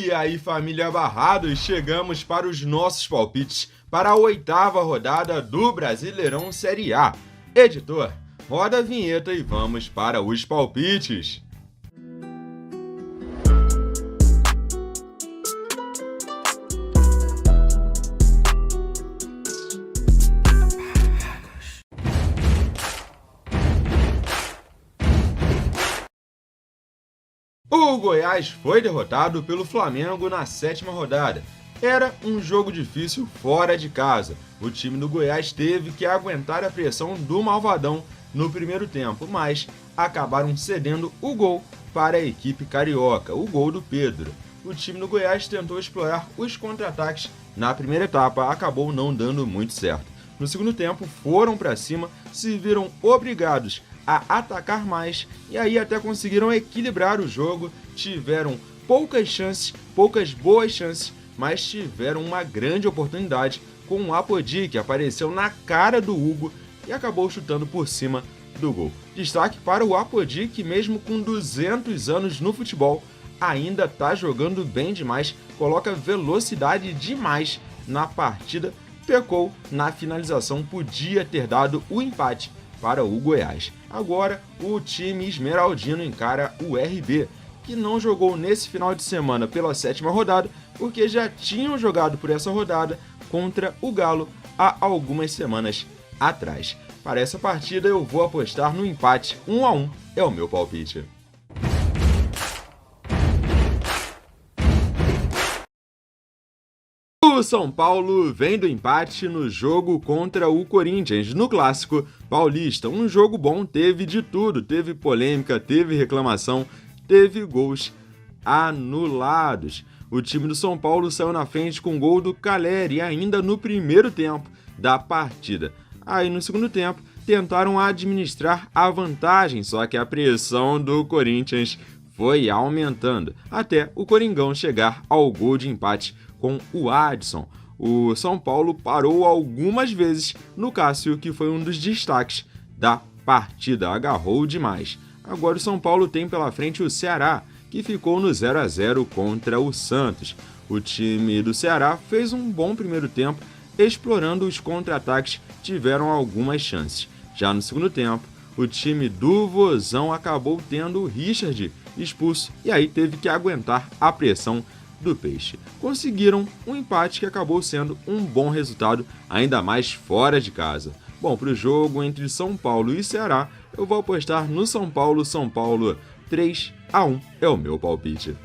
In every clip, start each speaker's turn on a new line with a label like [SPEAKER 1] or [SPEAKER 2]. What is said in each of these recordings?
[SPEAKER 1] E aí, família Barrados, chegamos para os nossos palpites para a 8ª rodada do Brasileirão Série A. Editor, roda a vinheta e vamos para os palpites. O Goiás foi derrotado pelo Flamengo na 7ª rodada. Era um jogo difícil fora de casa. O time do Goiás teve que aguentar a pressão do Malvadão no primeiro tempo, mas acabaram cedendo o gol para a equipe carioca, o gol do Pedro. O time do Goiás tentou explorar os contra-ataques na primeira etapa, acabou não dando muito certo. No segundo tempo, foram para cima, se viram obrigados a atacar mais e aí até conseguiram equilibrar o jogo, tiveram poucas boas chances, mas tiveram uma grande oportunidade com o Apodi, que apareceu na cara do Hugo e acabou chutando por cima do gol. Destaque para o Apodi, que mesmo com 200 anos no futebol, ainda está jogando bem demais, coloca velocidade demais na partida, pecou na finalização, podia ter dado o empate para o Goiás. Agora, o time esmeraldino encara o RB, que não jogou nesse final de semana pela 7ª rodada, porque já tinham jogado por essa rodada contra o Galo há algumas semanas atrás. Para essa partida, eu vou apostar no empate 1-1, é o meu palpite. O São Paulo vem do empate no jogo contra o Corinthians, no Clássico Paulista. Um jogo bom, teve de tudo, teve polêmica, teve reclamação, teve gols anulados. O time do São Paulo saiu na frente com o gol do Caleri ainda no primeiro tempo da partida. Aí no segundo tempo tentaram administrar a vantagem, só que a pressão do Corinthians foi aumentando, até o Coringão chegar ao gol de empate com o Adson. O São Paulo parou algumas vezes no Cássio, que foi um dos destaques da partida, agarrou demais. Agora o São Paulo tem pela frente o Ceará, que ficou no 0-0 contra o Santos. O time do Ceará fez um bom primeiro tempo, explorando os contra-ataques, tiveram algumas chances. Já no segundo tempo, o time do Vozão acabou tendo o Richard expulso e aí teve que aguentar a pressão do Peixe. Conseguiram um empate que acabou sendo um bom resultado, ainda mais fora de casa. Bom, para o jogo entre São Paulo e Ceará, eu vou apostar no São Paulo 3-1 é o meu palpite.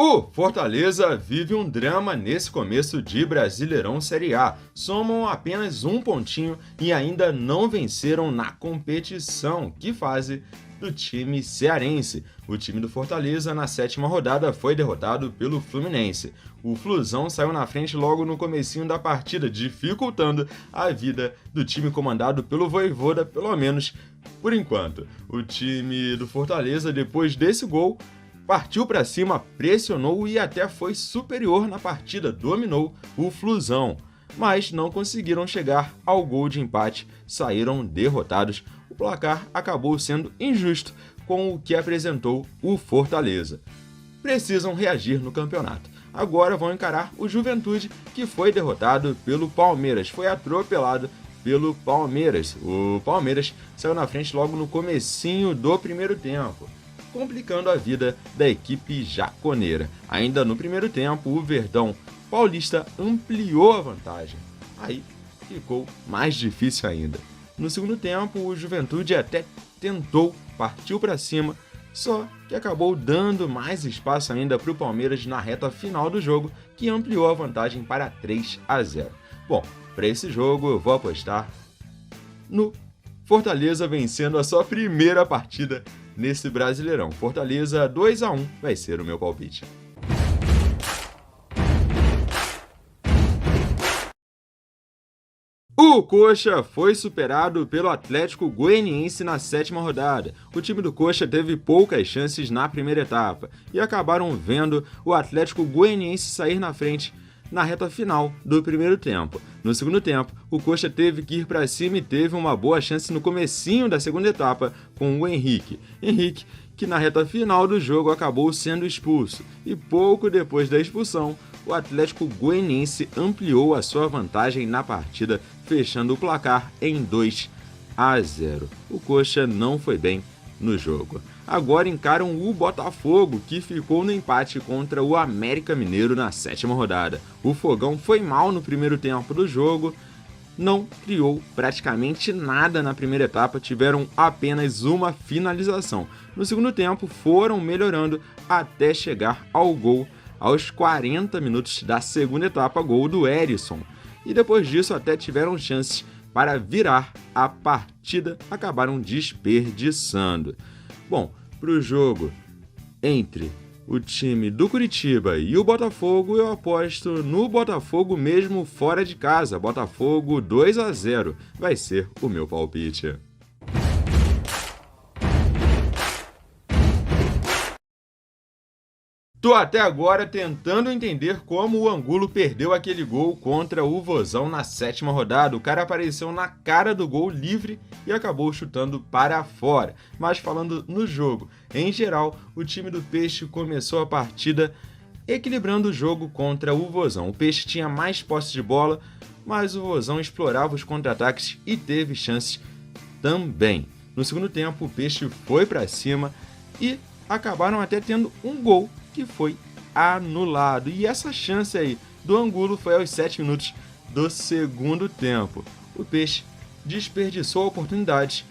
[SPEAKER 1] O Fortaleza vive um drama nesse começo de Brasileirão Série A. Somam apenas um pontinho e ainda não venceram na competição. Que fase do time cearense. O time do Fortaleza na 7ª rodada foi derrotado pelo Fluminense. O Flusão saiu na frente logo no comecinho da partida, dificultando a vida do time comandado pelo Vojvoda, pelo menos por enquanto. O time do Fortaleza, depois desse gol, partiu para cima, pressionou e até foi superior na partida, dominou o Flusão, mas não conseguiram chegar ao gol de empate, saíram derrotados. O placar acabou sendo injusto com o que apresentou o Fortaleza. Precisam reagir no campeonato. Agora vão encarar o Juventude, que foi derrotado pelo Palmeiras, foi atropelado pelo Palmeiras. O Palmeiras saiu na frente logo no comecinho do primeiro tempo, complicando a vida da equipe jaconeira. Ainda no primeiro tempo, o Verdão Paulista ampliou a vantagem. Aí ficou mais difícil ainda. No segundo tempo, o Juventude até tentou, partiu para cima, só que acabou dando mais espaço ainda para o Palmeiras na reta final do jogo, que ampliou a vantagem para 3-0. Bom, para esse jogo eu vou apostar no Fortaleza vencendo a sua primeira partida nesse Brasileirão. Fortaleza 2-1 vai ser o meu palpite. O Coxa foi superado pelo Atlético Goianiense na 7ª rodada. O time do Coxa teve poucas chances na primeira etapa e acabaram vendo o Atlético Goianiense sair na frente na reta final do primeiro tempo. No segundo tempo, o Coxa teve que ir para cima e teve uma boa chance no comecinho da segunda etapa com o Henrique. Henrique, que na reta final do jogo acabou sendo expulso. E pouco depois da expulsão, o Atlético Goianiense ampliou a sua vantagem na partida, fechando o placar em 2-0. O Coxa não foi bem no jogo. Agora encaram o Botafogo, que ficou no empate contra o América Mineiro na 7ª rodada. O Fogão foi mal no primeiro tempo do jogo, não criou praticamente nada na primeira etapa, tiveram apenas uma finalização. No segundo tempo foram melhorando até chegar ao gol aos 40 minutos da segunda etapa, gol do Erisson. E depois disso até tiveram chances para virar a partida, acabaram desperdiçando. Bom, para o jogo entre o time do Curitiba e o Botafogo, eu aposto no Botafogo mesmo fora de casa. Botafogo 2-0 vai ser o meu palpite. Tô até agora tentando entender como o Angulo perdeu aquele gol contra o Vozão na 7ª rodada. O cara apareceu na cara do gol livre e acabou chutando para fora. Mas falando no jogo, em geral, o time do Peixe começou a partida equilibrando o jogo contra o Vozão. O Peixe tinha mais posse de bola, mas o Vozão explorava os contra-ataques e teve chances também. No segundo tempo, o Peixe foi para cima e acabaram até tendo um gol que foi anulado. E essa chance aí do Angulo foi aos 7 minutos do segundo tempo. O Peixe desperdiçou a oportunidade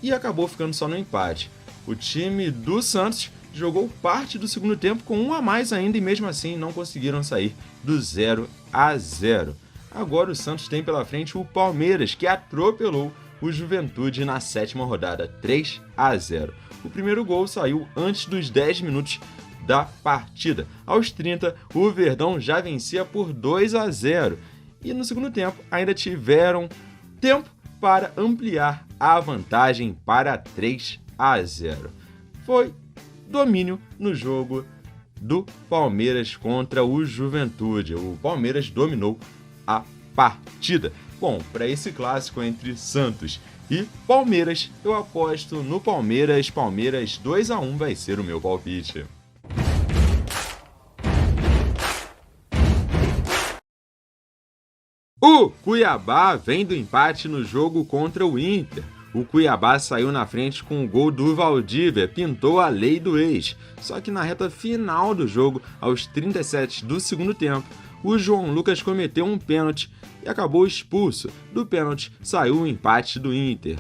[SPEAKER 1] e acabou ficando só no empate. O time do Santos jogou parte do segundo tempo com um a mais ainda e mesmo assim não conseguiram sair do 0-0. Agora o Santos tem pela frente o Palmeiras, que atropelou o Juventude na 7ª rodada, 3-0. O primeiro gol saiu antes dos 10 minutos da partida. Aos 30, o Verdão já vencia por 2-0. E no segundo tempo, ainda tiveram tempo para ampliar a vantagem para 3-0. Foi domínio no jogo do Palmeiras contra o Juventude. O Palmeiras dominou a partida. Bom, para esse clássico entre Santos e Palmeiras, eu aposto no Palmeiras. Palmeiras 2-1 vai ser o meu palpite. O Cuiabá vem do empate no jogo contra o Inter. O Cuiabá saiu na frente com o gol do Valdívia, pintou a lei do ex. Só que na reta final do jogo, aos 37 do segundo tempo, o João Lucas cometeu um pênalti e acabou expulso. Do pênalti saiu o empate do Inter.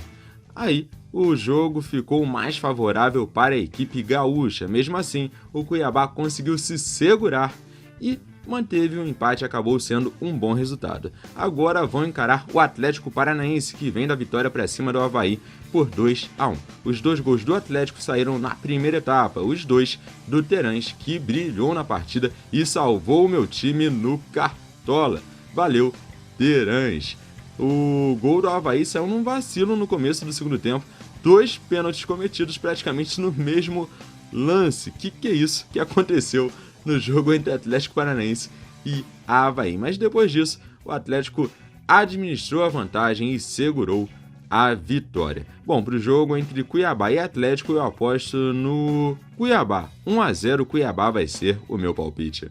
[SPEAKER 1] Aí, o jogo ficou mais favorável para a equipe gaúcha. Mesmo assim, o Cuiabá conseguiu se segurar e manteve o empate, acabou sendo um bom resultado. Agora vão encarar o Atlético Paranaense, que vem da vitória para cima do Avaí por 2-1. Os 2 gols do Atlético saíram na primeira etapa, os 2 do Terãs, que brilhou na partida e salvou o meu time no Cartola. Valeu, Terãs! O gol do Avaí saiu num vacilo no começo do segundo tempo, 2 pênaltis cometidos praticamente no mesmo lance. Que é isso que aconteceu no jogo entre Atlético Paranaense e Avaí? Mas depois disso, o Atlético administrou a vantagem e segurou a vitória. Bom, para o jogo entre Cuiabá e Atlético, eu aposto no Cuiabá. 1-0, Cuiabá vai ser o meu palpite.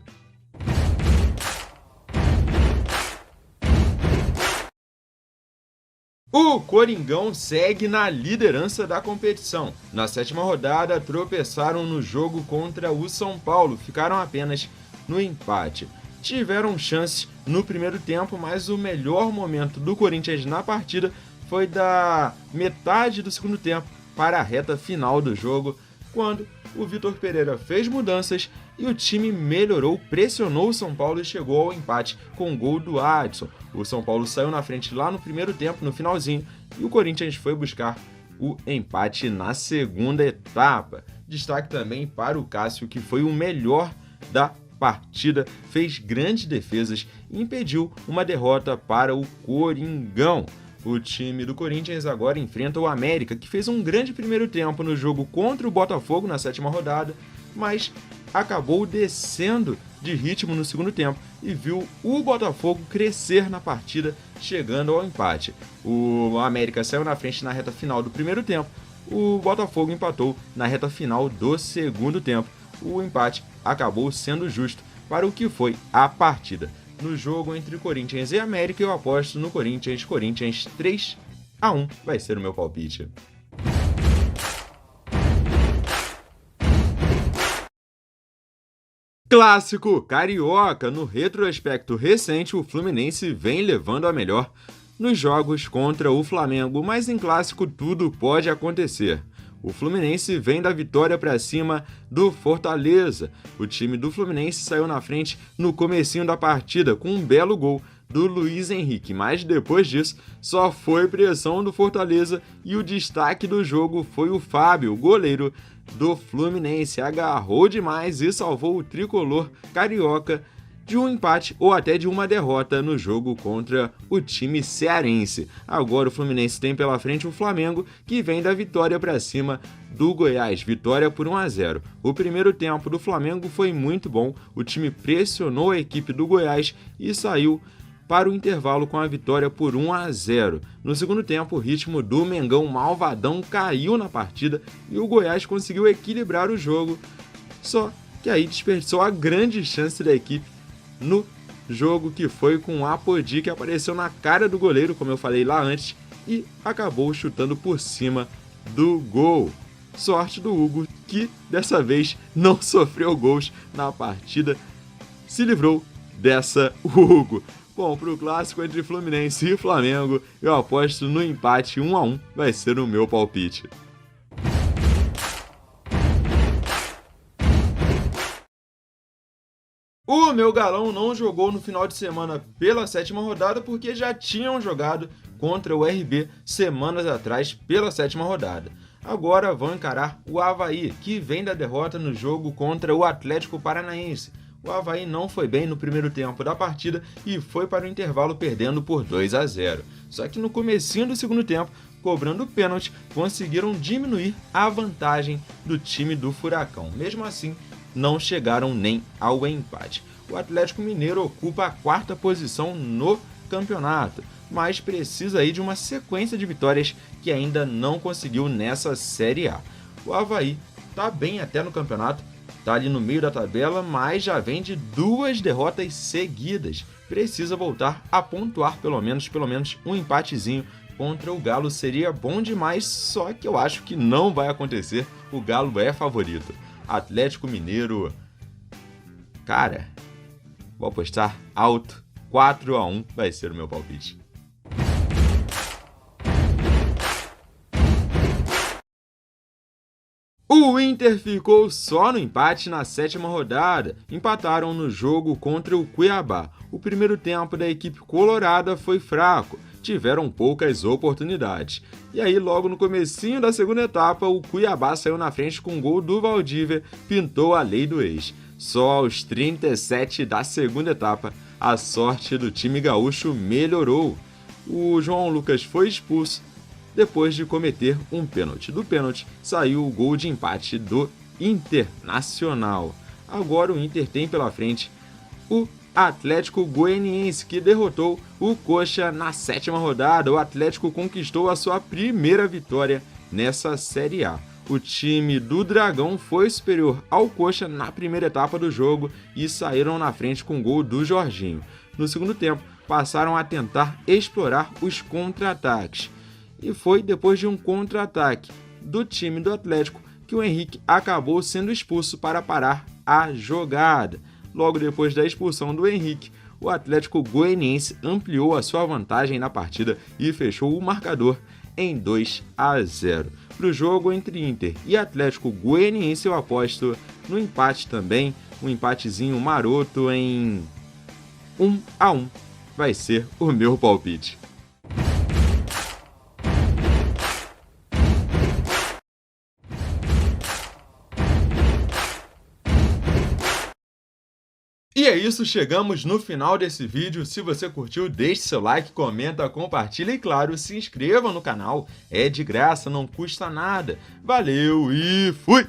[SPEAKER 1] O Coringão segue na liderança da competição. Na 7ª rodada, tropeçaram no jogo contra o São Paulo, ficaram apenas no empate. Tiveram chances no primeiro tempo, mas o melhor momento do Corinthians na partida foi da metade do segundo tempo para a reta final do jogo, quando o Vitor Pereira fez mudanças e o time melhorou, pressionou o São Paulo e chegou ao empate com o gol do Adson. O São Paulo saiu na frente lá no primeiro tempo, no finalzinho, e o Corinthians foi buscar o empate na segunda etapa. Destaque também para o Cássio, que foi o melhor da partida, fez grandes defesas e impediu uma derrota para o Coringão. O time do Corinthians agora enfrenta o América, que fez um grande primeiro tempo no jogo contra o Botafogo na 7ª rodada, mas acabou descendo de ritmo no segundo tempo e viu o Botafogo crescer na partida, chegando ao empate. O América saiu na frente na reta final do primeiro tempo, o Botafogo empatou na reta final do segundo tempo. O empate acabou sendo justo para o que foi a partida. No jogo entre Corinthians e América, eu aposto no Corinthians. Corinthians 3-1 vai ser o meu palpite. Clássico carioca. No retrospecto recente, o Fluminense vem levando a melhor nos jogos contra o Flamengo, mas em clássico tudo pode acontecer. O Fluminense vem da vitória para cima do Fortaleza. O time do Fluminense saiu na frente no comecinho da partida com um belo gol do Luiz Henrique, mas depois disso só foi pressão do Fortaleza e o destaque do jogo foi o Fábio, goleiro do Fluminense. Agarrou demais e salvou o tricolor carioca de um empate ou até de uma derrota no jogo contra o time cearense. Agora o Fluminense tem pela frente o Flamengo, que vem da vitória para cima do Goiás, vitória por 1-0. O primeiro tempo do Flamengo foi muito bom, o time pressionou a equipe do Goiás e saiu para o intervalo com a vitória por 1-0. No segundo tempo, o ritmo do Mengão malvadão caiu na partida e o Goiás conseguiu equilibrar o jogo, só que aí desperdiçou a grande chance da equipe no jogo, que foi com o Apodi, que apareceu na cara do goleiro, como eu falei lá antes, e acabou chutando por cima do gol. Sorte do Hugo, que dessa vez não sofreu gols na partida, se livrou dessa Hugo. Bom, para o clássico entre Fluminense e Flamengo, eu aposto no empate 1-1, vai ser o meu palpite. O meu galão não jogou no final de semana pela 7ª rodada porque já tinham jogado contra o RB semanas atrás pela 7ª rodada. Agora vão encarar o Avaí, que vem da derrota no jogo contra o Atlético Paranaense. O Avaí não foi bem no primeiro tempo da partida e foi para o intervalo perdendo por 2-0. Só que no comecinho do segundo tempo, cobrando pênalti, conseguiram diminuir a vantagem do time do Furacão. Mesmo assim, não chegaram nem ao empate. O Atlético Mineiro ocupa a 4ª posição no campeonato, mas precisa aí de uma sequência de vitórias que ainda não conseguiu nessa Série A. O Avaí está bem até no campeonato, está ali no meio da tabela, mas já vem de 2 derrotas seguidas. Precisa voltar a pontuar pelo menos um empatezinho contra o Galo. Seria bom demais, só que eu acho que não vai acontecer. O Galo é favorito. Atlético Mineiro, cara, vou apostar alto, 4-1 vai ser o meu palpite. O Inter ficou só no empate na 7ª rodada, empataram no jogo contra o Cuiabá. O primeiro tempo da equipe colorada foi fraco, tiveram poucas oportunidades. E aí, logo no comecinho da segunda etapa, o Cuiabá saiu na frente com um gol do Valdívia, pintou a lei do ex. Só aos 37 da segunda etapa, a sorte do time gaúcho melhorou. O João Lucas foi expulso depois de cometer um pênalti. Do pênalti saiu o gol de empate do Internacional. Agora o Inter tem pela frente o Atlético Goianiense, que derrotou o Coxa na 7ª rodada. O Atlético conquistou a sua primeira vitória nessa Série A. O time do Dragão foi superior ao Coxa na primeira etapa do jogo e saíram na frente com o gol do Jorginho. No segundo tempo, passaram a tentar explorar os contra-ataques. E foi depois de um contra-ataque do time do Atlético que o Henrique acabou sendo expulso para parar a jogada. Logo depois da expulsão do Henrique, o Atlético Goianiense ampliou a sua vantagem na partida e fechou o marcador em 2-0. Para o jogo entre Inter e Atlético Goianiense, eu aposto no empate também, um empatezinho maroto em 1-1. Vai ser o meu palpite. E é isso, chegamos no final desse vídeo. Se você curtiu, deixe seu like, comenta, compartilha e, claro, se inscreva no canal. É de graça, não custa nada. Valeu e fui!